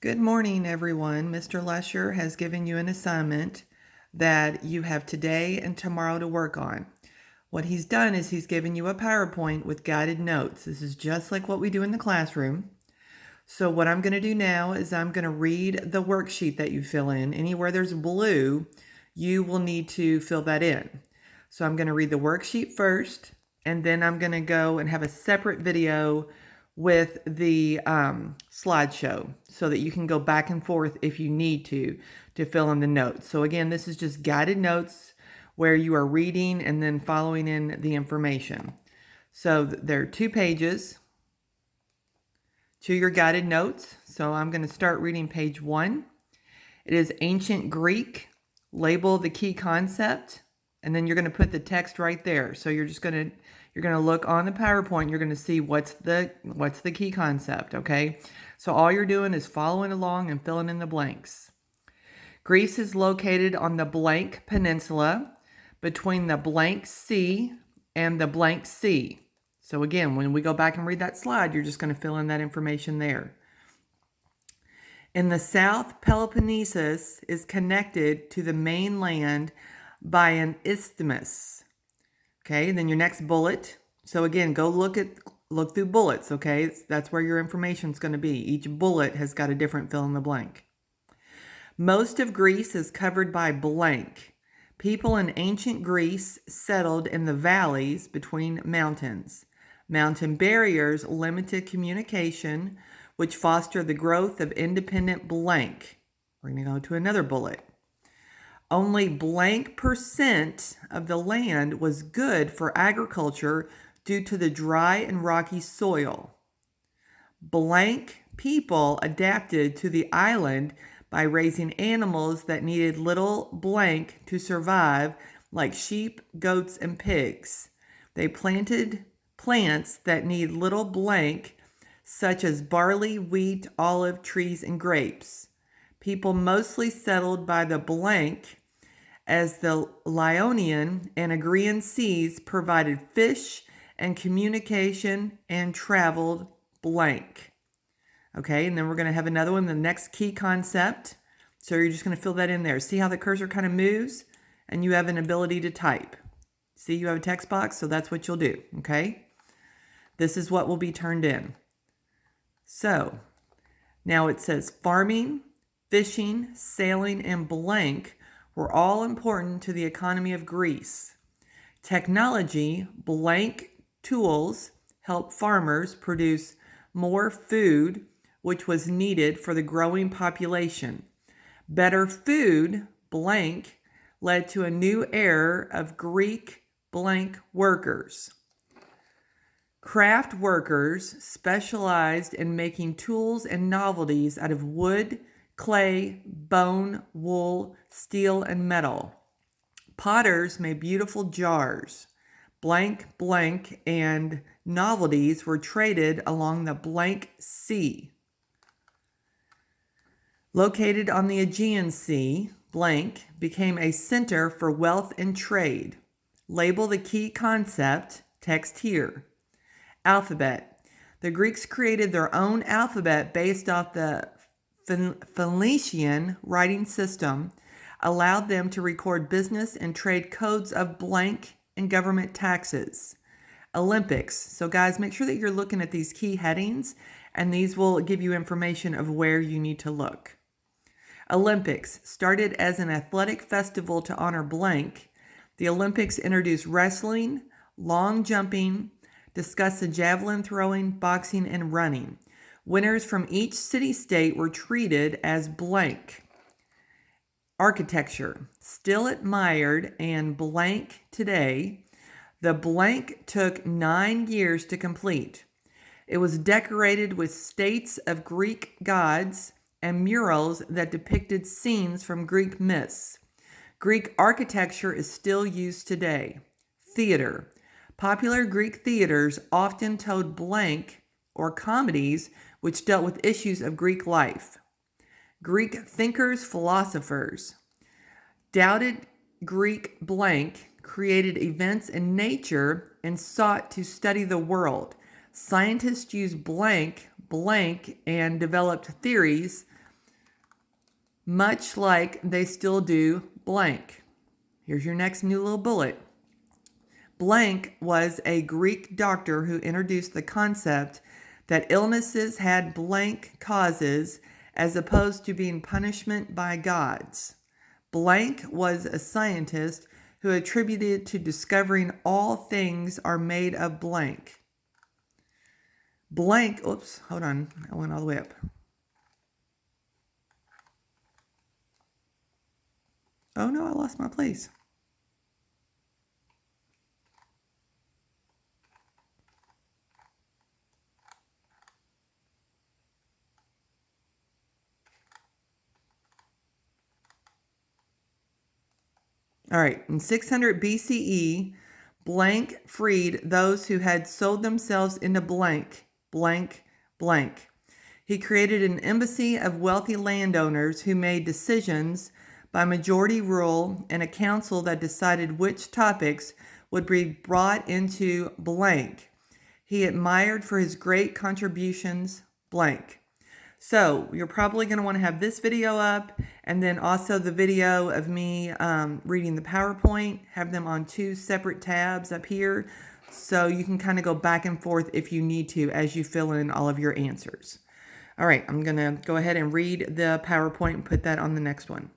Good morning, everyone. Mr. Lesher has given you an assignment that you have today and tomorrow to work on. What he's done is he's given you a PowerPoint with guided notes. This is just like what we do in the classroom. So what I'm going to do now is I'm going to read the worksheet that you fill in. Anywhere there's blue, you will need to fill that in. So I'm going to read the worksheet first, and then I'm going to go and have a separate video with the slideshow so that you can go back and forth if you need to fill in the notes. So again, this is just guided notes where you are reading and then following in the information. So there are 2 pages to your guided notes. So I'm going to start reading page 1. It is ancient Greek. Label the key concept, and then you're going to put the text right there. So you're going to look on the PowerPoint. You're going to see what's the key concept. Okay. So all you're doing is following along and filling in the blanks. Greece is located on the blank peninsula between the blank sea and the blank sea. So again, when we go back and read that slide, you're just going to fill in that information there. In the south, Peloponnesus is connected to the mainland by an isthmus. Okay, then your next bullet. So again, go look through bullets, okay? That's where your information is going to be. Each bullet has got a different fill in the blank. Most of Greece is covered by blank. People in ancient Greece settled in the valleys between mountains. Mountain barriers limited communication, which fostered the growth of independent blank. We're going to go to another bullet. Only blank % of the land was good for agriculture due to the dry and rocky soil. Blank people adapted to the island by raising animals that needed little blank to survive, like sheep, goats, and pigs. They planted plants that need little blank, such as barley, wheat, olive trees, and grapes. People mostly settled by the blank, as the Ionian and Aegean seas provided fish and communication and traveled blank. Okay, and then we're going to have another one, the next key concept. So you're just going to fill that in there. See how the cursor kind of moves? And you have an ability to type. See, you have a text box, so that's what you'll do, okay? This is what will be turned in. So, now it says farming, fishing, sailing, and blank were all important to the economy of Greece. Technology, blank tools, helped farmers produce more food, which was needed for the growing population. Better food, blank, led to a new era of Greek blank workers. Craft workers specialized in making tools and novelties out of wood, clay, bone, wool, steel, and metal. Potters made beautiful jars. Blank, blank, and novelties were traded along the blank sea. Located on the Aegean Sea, blank became a center for wealth and trade. Label the key concept, text here. Alphabet. The Greeks created their own alphabet based off the Phoenician writing system, allowed them to record business and trade codes of blank and government taxes. Olympics. So guys, make sure that you're looking at these key headings, and these will give you information of where you need to look. Olympics. Started as an athletic festival to honor blank, the Olympics introduced wrestling, long jumping, discussed the javelin throwing, boxing, and running. Winners from each city-state were treated as blank. Architecture. Still admired and blank today, the blank took 9 years to complete. It was decorated with statues of Greek gods and murals that depicted scenes from Greek myths. Greek architecture is still used today. Theater. Popular Greek theaters often told blank or comedies which dealt with issues of Greek life. Greek thinkers, philosophers. Doubted Greek blank created events in nature and sought to study the world. Scientists used blank, and developed theories much like they still do blank. Here's your next new little bullet. Blank was a Greek doctor who introduced the concept that illnesses had blank causes as opposed to being punishment by gods. Blank was a scientist who attributed to discovering all things are made of blank. Blank, oops, hold on, I went all the way up. Oh no, I lost my place. All right, in 600 BCE, blank freed those who had sold themselves into blank, blank, blank. He created an embassy of wealthy landowners who made decisions by majority rule and a council that decided which topics would be brought into blank. He admired for his great contributions, blank. So you're probably going to want to have this video up and then also the video of me reading the PowerPoint, have them on two separate tabs up here so you can kind of go back and forth if you need to as you fill in all of your answers. All right, I'm going to go ahead and read the PowerPoint and put that on the next one.